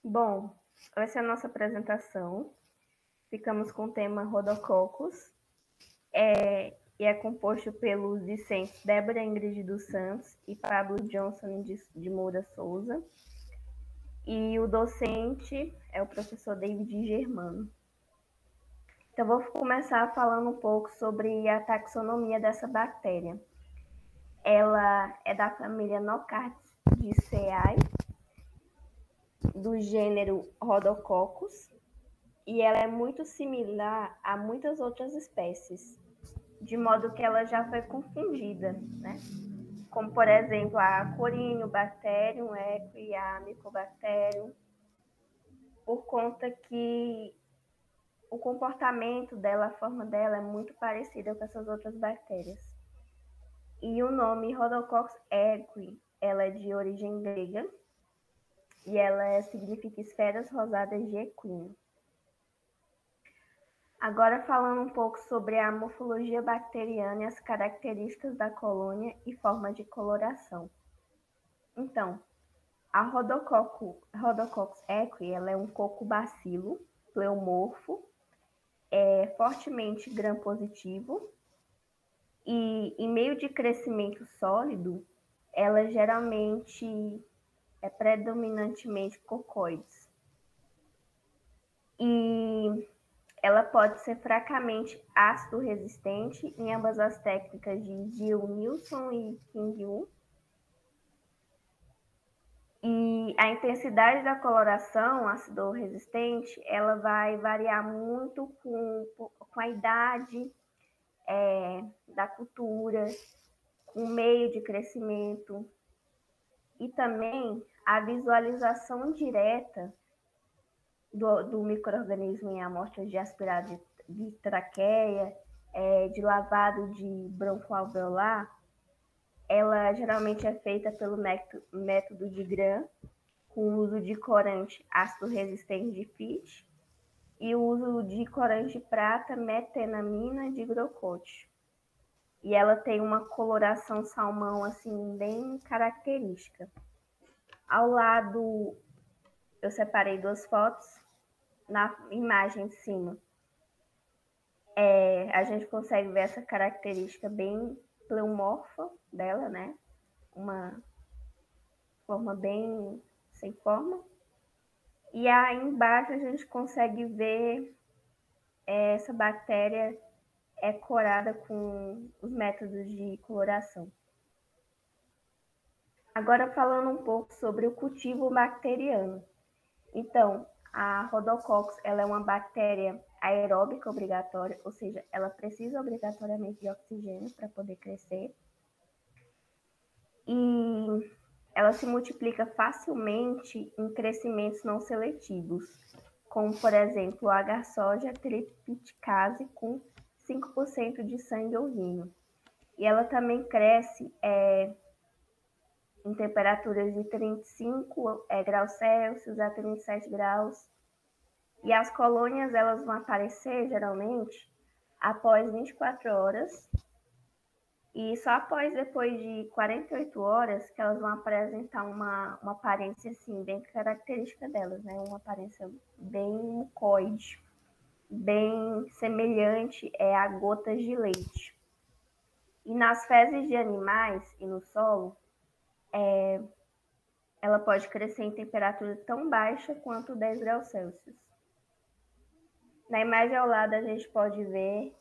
Bom, essa é a nossa apresentação. Ficamos com o tema Rhodococcus. E é composto pelos discentes Débora Ingrid dos Santos e Pablo Johnson de Moura Souza. E o docente é o professor David Germano. Então, vou começar falando um pouco sobre a taxonomia dessa bactéria. Ela é da família Nocardiaceae, do gênero Rhodococcus, e ela é muito similar a muitas outras espécies, de modo que ela já foi confundida, né? Como, por exemplo, a Corynebacterium equi, a Mycobacterium, por conta que o comportamento dela, a forma dela é muito parecida com essas outras bactérias. E o nome Rhodococcus equi, ela é de origem grega e ela significa esferas rosadas de equino. Agora falando um pouco sobre a morfologia bacteriana e as características da colônia e forma de coloração. Então, a Rhodococcus equi, ela é um cocobacilo pleomorfo, fortemente gram-positivo, e em meio de crescimento sólido, ela geralmente é predominantemente cocoides. E ela pode ser fracamente ácido resistente em ambas as técnicas de Gill-Nielsen e King-Wu. E a intensidade da coloração ácido resistente, ela vai variar muito com a idade da cultura, com o meio de crescimento e também a visualização direta do micro-organismo em amostras de aspirado de traqueia, de lavado de broncoalveolar, ela geralmente é feita pelo método de Gram, com o uso de corante ácido resistente de Fitch e o uso de corante de prata metenamina de Grocott. E ela tem uma coloração salmão assim bem característica. Ao lado, eu separei duas fotos. Na imagem de cima, a gente consegue ver essa característica bem pleomorfa dela, né? Uma forma bem sem forma. E aí embaixo a gente consegue ver essa bactéria corada com os métodos de coloração. Agora falando um pouco sobre o cultivo bacteriano. Então, a Rhodococcus, ela é uma bactéria aeróbica obrigatória, ou seja, ela precisa obrigatoriamente de oxigênio para poder crescer. E ela se multiplica facilmente em crescimentos não seletivos, como, por exemplo, a Agarsogia tripiticase com 5% de sangue ovino. E ela também cresce em temperaturas de 35 graus Celsius a 37 graus. E as colônias elas vão aparecer geralmente após 24 horas. E só depois de 48 horas que elas vão apresentar uma aparência assim, bem característica delas, né? Uma aparência bem mucoide, bem semelhante a gotas de leite. E nas fezes de animais e no solo, ela pode crescer em temperatura tão baixa quanto 10 graus Celsius. Na imagem ao lado a gente pode ver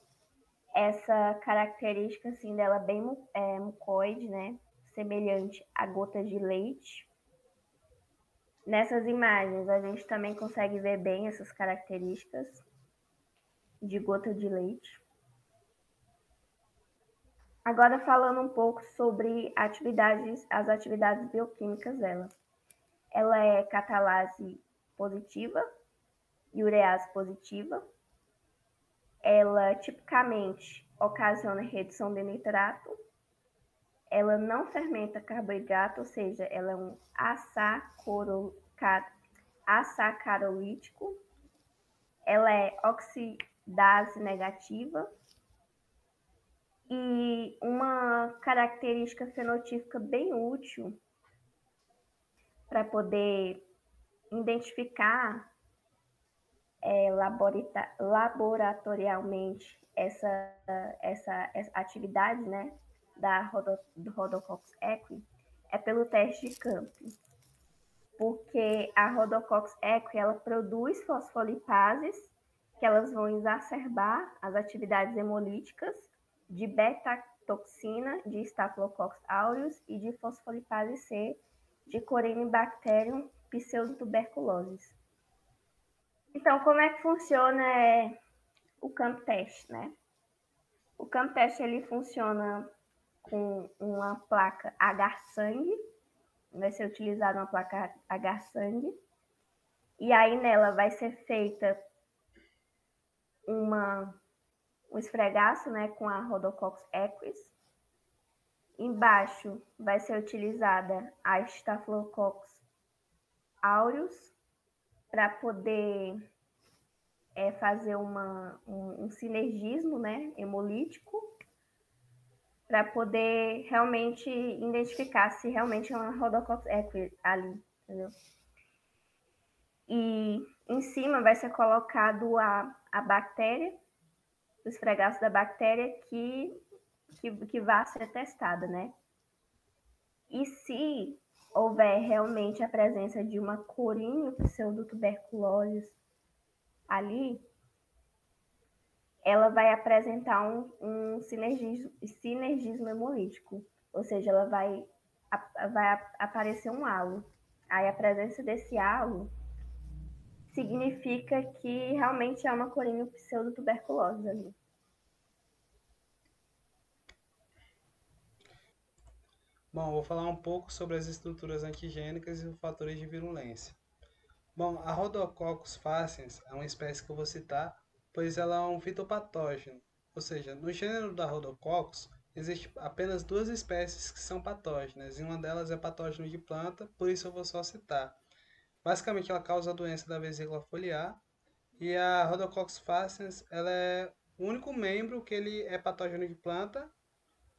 essa característica assim dela bem mucoide, né? Semelhante a gotas de leite. Nessas imagens a gente também consegue ver bem essas características de gota de leite. Agora falando um pouco sobre as atividades bioquímicas dela. Ela é catalase positiva e urease positiva. Ela tipicamente ocasiona redução de nitrato. Ela não fermenta carboidrato, ou seja, ela é um asacarolítico. Ela é oxidase negativa. E uma característica fenotípica bem útil para poder identificar laboratorialmente essa atividade, né, do Rhodococcus equi é pelo teste de campo, porque a Rhodococcus equi ela produz fosfolipases que elas vão exacerbar as atividades hemolíticas de beta-toxina de Staphylococcus aureus e de fosfolipase C de Corynebacterium pseudotuberculosis. Então, como é que funciona o campo teste, né? O campo teste ele funciona com uma placa agar-sangue, vai ser utilizada uma placa agar-sangue, e aí nela vai ser feita um esfregaço, né, com a Rhodococcus equis. Embaixo vai ser utilizada a Staphylococcus aureus para poder fazer um sinergismo, né, hemolítico, para poder realmente identificar se realmente é uma Rhodococcus equis ali, entendeu? E em cima vai ser colocado a bactéria, o esfregaço da bactéria que vai ser testada, né? E se houver realmente a presença de uma Coryneo pseudotuberculose ali, ela vai apresentar um sinergismo hemolítico, ou seja, ela vai aparecer um halo. Aí a presença desse halo significa que realmente é uma Coryneo pseudotuberculose ali. Bom, vou falar um pouco sobre as estruturas antigênicas e os fatores de virulência. Bom, a Rhodococcus faciens é uma espécie que eu vou citar, pois ela é um fitopatógeno, ou seja, no gênero da Rhodococcus existe apenas duas espécies que são patógenas, e uma delas é patógeno de planta, por isso eu vou só citar. Basicamente, ela causa a doença da vesícula foliar, e a Rhodococcus faciens ela é o único membro que ele é patógeno de planta,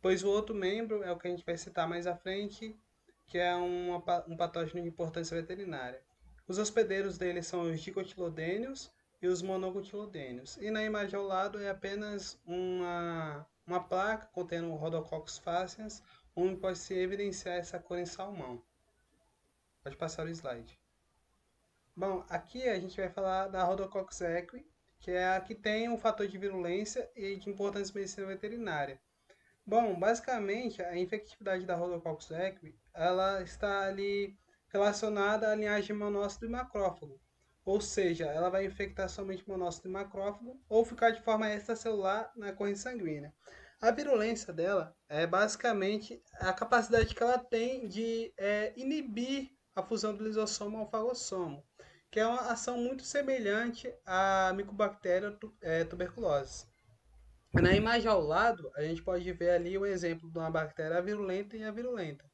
pois o outro membro é o que a gente vai citar mais à frente, que é um patógeno de importância veterinária. Os hospedeiros dele são os dicotilodênios e os monocotilodênios. E na imagem ao lado é apenas uma placa contendo o Rhodococcus faciens, onde pode se evidenciar essa cor em salmão. Pode passar o slide. Bom, aqui a gente vai falar da Rhodococcus equi, que é a que tem um fator de virulência e de importância medicina veterinária. Bom, basicamente, a infectividade da Rhodococcus equi, ela está ali relacionada à linhagem monócito e macrófago. Ou seja, ela vai infectar somente monócito e macrófago ou ficar de forma extracelular na corrente sanguínea. A virulência dela é basicamente a capacidade que ela tem de inibir a fusão do lisossomo ao fagossomo, que é uma ação muito semelhante à Mycobacterium tuberculose. Na imagem ao lado, a gente pode ver ali o exemplo de uma bactéria virulenta e avirulenta.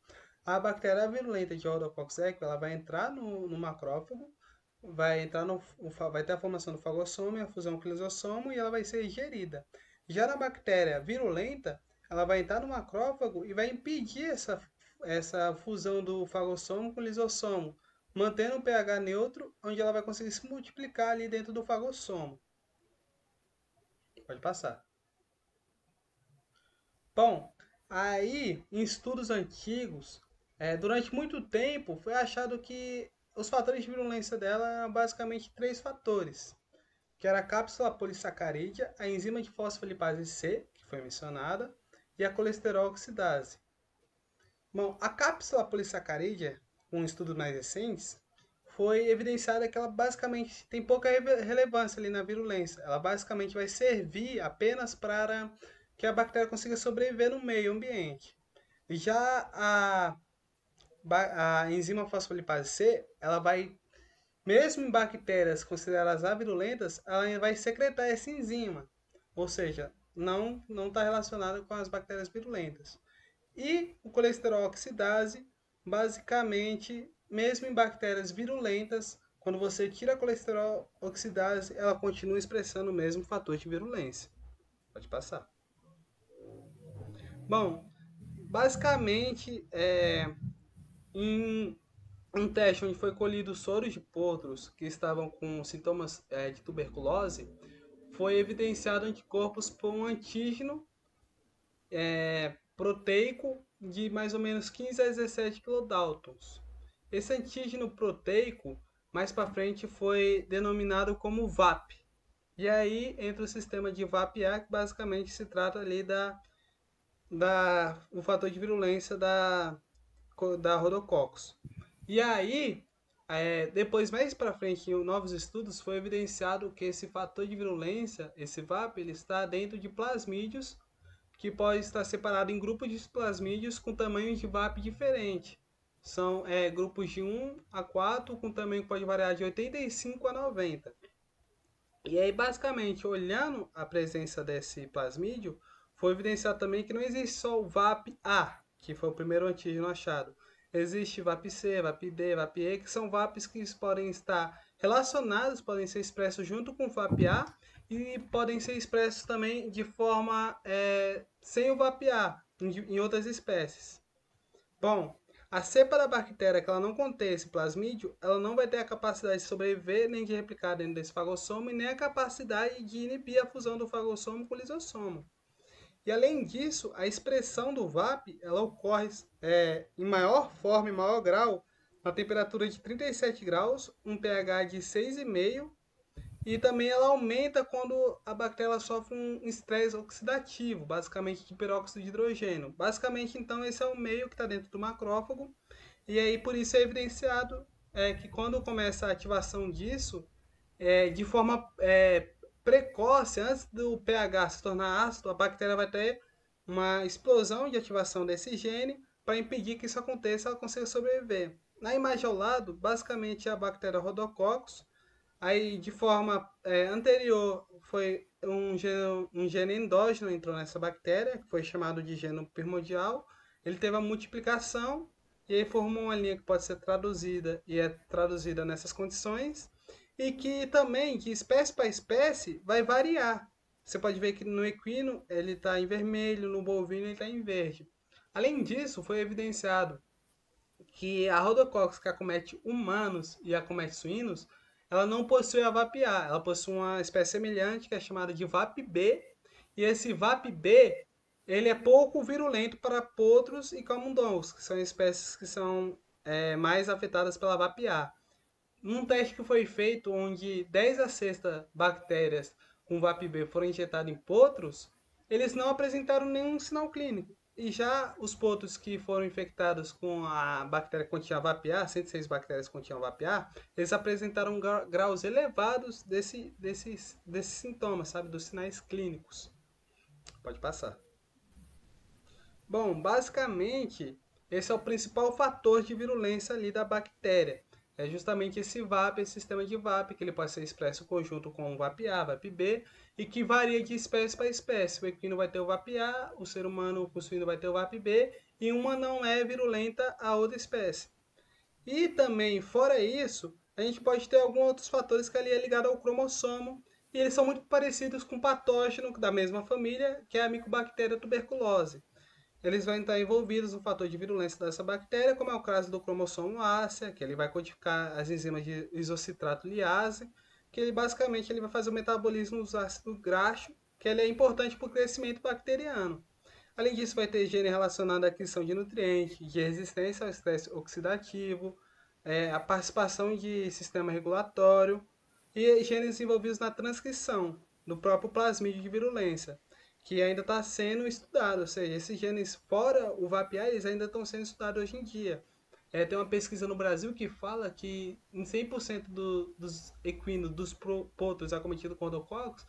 A bactéria virulenta de Rhodococcus equi, ela vai entrar no macrófago, vai ter a formação do fagossomo e a fusão com o lisossomo e ela vai ser ingerida. Já na bactéria virulenta, ela vai entrar no macrófago e vai impedir essa fusão do fagossomo com o lisossomo, mantendo o pH neutro, onde ela vai conseguir se multiplicar ali dentro do fagossomo. Pode passar. Bom, aí em estudos antigos, durante muito tempo foi achado que os fatores de virulência dela eram basicamente três fatores, que era a cápsula polissacarídea, a enzima de fosfolipase C, que foi mencionada, e a colesterol oxidase. Bom, a cápsula polissacarídea, com estudos mais recentes, foi evidenciada que ela basicamente tem pouca relevância ali na virulência. Ela basicamente vai servir apenas para que a bactéria consiga sobreviver no meio ambiente. Já a enzima fosfolipase C, ela vai, mesmo em bactérias consideradas avirulentas, ela vai secretar essa enzima. Ou seja, não está relacionada com as bactérias virulentas. E o colesterol oxidase, basicamente, mesmo em bactérias virulentas, quando você tira a colesterol oxidase, ela continua expressando o mesmo fator de virulência. Pode passar. Bom, basicamente, em um teste onde foi colhido soros de potros que estavam com sintomas de tuberculose, foi evidenciado anticorpos por um antígeno proteico de mais ou menos 15 a 17 kilodaltons. Esse antígeno proteico, mais para frente, foi denominado como VAP. E aí entra o sistema de VAP-A, que basicamente se trata ali o fator de virulência da Rhodococcus. E aí, depois mais para frente, em novos estudos, foi evidenciado que esse fator de virulência, esse VAP, ele está dentro de plasmídeos, que pode estar separado em grupos de plasmídeos com tamanhos de VAP diferente. São grupos de 1 a 4, com tamanho que pode variar de 85 a 90. E aí, basicamente, olhando a presença desse plasmídio, foi evidenciado também que não existe só o VAP-A, que foi o primeiro antígeno achado. Existe VAP-C, VAP-D, VAP-E, que são VAPs que podem estar relacionados, podem ser expressos junto com o VAP-A e podem ser expressos também de forma sem o VAP-A, em outras espécies. Bom, a cepa da bactéria que ela não contém esse plasmídio, ela não vai ter a capacidade de sobreviver nem de replicar dentro desse fagossomo e nem a capacidade de inibir a fusão do fagossomo com o lisossomo. E além disso, a expressão do VAP ela ocorre em maior forma, em maior grau, na temperatura de 37 graus, um pH de 6,5, e também ela aumenta quando a bactéria sofre um estresse oxidativo, basicamente de peróxido de hidrogênio. Basicamente, então, esse é o meio que está dentro do macrófago, e aí por isso é evidenciado que quando começa a ativação disso, de forma precoce, antes do pH se tornar ácido, a bactéria vai ter uma explosão de ativação desse gene para impedir que isso aconteça, ela consiga sobreviver. Na imagem ao lado, basicamente é a bactéria Rhodococcus. Aí, de forma anterior, foi um gene endógeno entrou nessa bactéria, que foi chamado de gene primordial. Ele teve a multiplicação e aí formou uma linha que pode ser traduzida e é traduzida nessas condições. E que também, de espécie para espécie, vai variar. Você pode ver que no equino ele está em vermelho, no bovino ele está em verde. Além disso, foi evidenciado que a Rhodococcus que acomete humanos e acomete suínos, ela não possui a VAP-A, ela possui uma espécie semelhante que é chamada de VAP-B, e esse VAP-B ele é pouco virulento para potros e camundongos, que são espécies que são mais afetadas pela VAP-A. Num teste que foi feito onde 10 a 6 bactérias com VAP-B foram injetadas em potros, eles não apresentaram nenhum sinal clínico. E já os potros que foram infectados com a bactéria que continha VAP-A, 106 bactérias que continham VAP-A, eles apresentaram graus elevados desses sintomas, sabe? Dos sinais clínicos. Pode passar. Bom, basicamente, esse é o principal fator de virulência ali da bactéria. É justamente esse VAP, esse sistema de VAP, que ele pode ser expresso em conjunto com o VAP-A, VAP-B, e que varia de espécie para espécie. O equino vai ter o VAP-A, o ser humano, o suíno vai ter o VAP-B, e uma não é virulenta a outra espécie. E também, fora isso, a gente pode ter alguns outros fatores que ali é ligado ao cromossomo, e eles são muito parecidos com o patógeno da mesma família, que é a Mycobacteria tuberculose. Eles vão estar envolvidos no fator de virulência dessa bactéria, como é o caso do cromossomo ácea, que ele vai codificar as enzimas de isocitrato liase, que ele basicamente ele vai fazer o metabolismo dos ácidos graxos, que ele é importante para o crescimento bacteriano. Além disso, vai ter gene relacionado à aquisição de nutrientes, de resistência ao estresse oxidativo, a participação de sistema regulatório e genes envolvidos na transcrição do próprio plasmídio de virulência, que ainda está sendo estudado, ou seja, esses genes fora o VAP-A, eles ainda estão sendo estudados hoje em dia. Tem uma pesquisa no Brasil que fala que em 100% dos equinos, dos potros acometidos com Rhodococcus,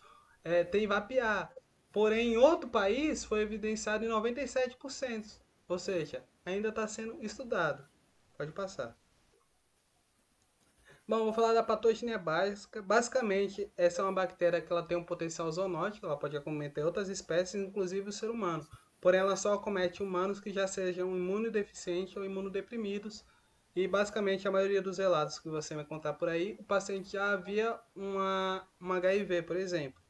tem VAP-A. Porém, em outro país foi evidenciado em 97%, ou seja, ainda está sendo estudado. Pode passar. Bom, vou falar da patogenia básica. Basicamente, essa é uma bactéria que ela tem um potencial zoonótico, ela pode acometer outras espécies, inclusive o ser humano. Porém, ela só acomete humanos que já sejam imunodeficientes ou imunodeprimidos. E basicamente, a maioria dos relatos que você vai contar por aí, o paciente já havia uma HIV, por exemplo.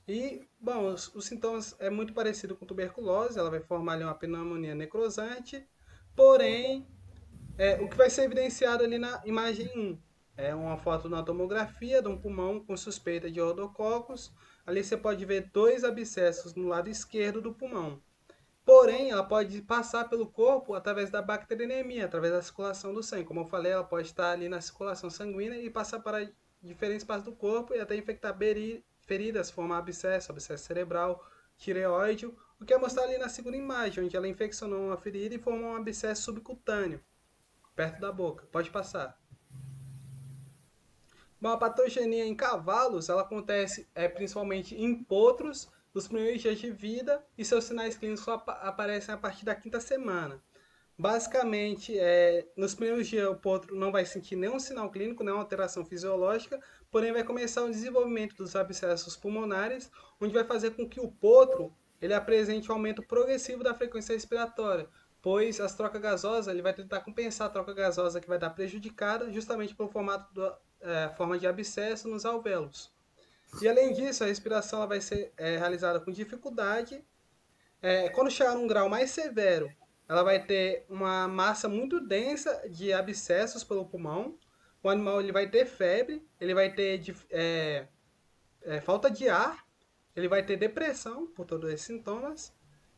E, bom, os sintomas é muito parecido com tuberculose, ela vai formar ali uma pneumonia necrosante, porém O que vai ser evidenciado ali na imagem 1 é uma foto na tomografia de um pulmão com suspeita de rodococos. Ali você pode ver dois abscessos no lado esquerdo do pulmão. Porém, ela pode passar pelo corpo através da bacteriemia, através da circulação do sangue. Como eu falei, ela pode estar ali na circulação sanguínea e passar para diferentes partes do corpo e até infectar feridas, formar abscesso, abscesso cerebral, tireoide, o que é mostrar ali na segunda imagem, onde ela infeccionou uma ferida e formou um abscesso subcutâneo, perto da boca. Pode passar. Bom, a patogenia em cavalos, ela acontece principalmente em potros nos primeiros dias de vida e seus sinais clínicos só aparecem a partir da quinta semana. Basicamente, nos primeiros dias o potro não vai sentir nenhum sinal clínico, nenhuma alteração fisiológica, porém vai começar o desenvolvimento dos abscessos pulmonares, onde vai fazer com que o potro ele apresente um aumento progressivo da frequência respiratória, pois as trocas gasosas, ele vai tentar compensar a troca gasosa que vai dar prejudicada justamente pelo forma de abscesso nos alvéolos. E além disso, a respiração ela vai ser realizada com dificuldade. Quando chegar num grau mais severo, ela vai ter uma massa muito densa de abscessos pelo pulmão. O animal ele vai ter febre, ele vai ter falta de ar, ele vai ter depressão por todos esses sintomas.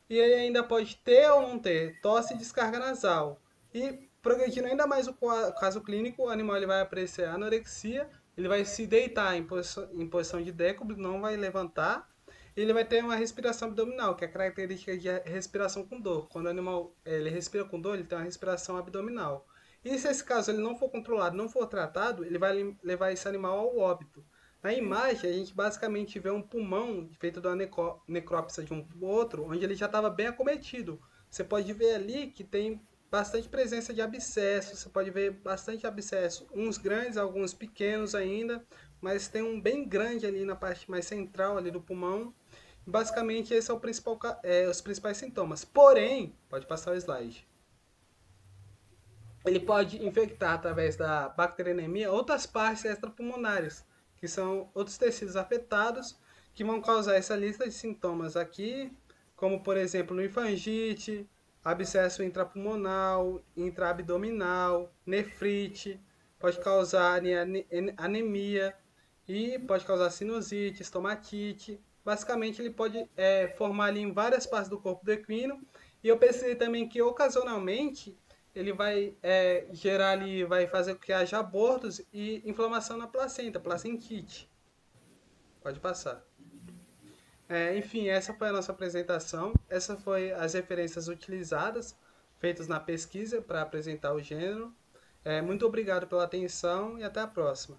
E ele ainda pode ter ou não ter tosse e descarga nasal. E progredindo ainda mais o caso clínico, o animal ele vai aparecer anorexia, ele vai se deitar em posição de décubro, não vai levantar. E ele vai ter uma respiração abdominal, que é a característica de respiração com dor. Quando o animal ele respira com dor, ele tem uma respiração abdominal. E se esse caso ele não for controlado, não for tratado, ele vai levar esse animal ao óbito. Na imagem, a gente basicamente vê um pulmão feito de uma necrópsia de um outro, onde ele já estava bem acometido. Você pode ver ali que tem bastante presença de abscessos, você pode ver bastante abscesso, uns grandes, alguns pequenos ainda, mas tem um bem grande ali na parte mais central ali do pulmão. Basicamente, esse é o principal, os principais sintomas. Porém, pode passar o slide. Ele pode infectar através da bacterianemia outras partes extrapulmonares, que são outros tecidos afetados, que vão causar essa lista de sintomas aqui, como por exemplo linfangite, abscesso intrapulmonal, intraabdominal, nefrite, pode causar anemia e pode causar sinusite, estomatite. Basicamente ele pode formar ali em várias partes do corpo do equino. E eu percebi também que ocasionalmente ele vai gerar ali, vai fazer com que haja abortos e inflamação na placenta, placentite. Pode passar. Enfim, essa foi a nossa apresentação. Essa foi as referências utilizadas, feitas na pesquisa para apresentar o gênero. Muito obrigado pela atenção e até a próxima.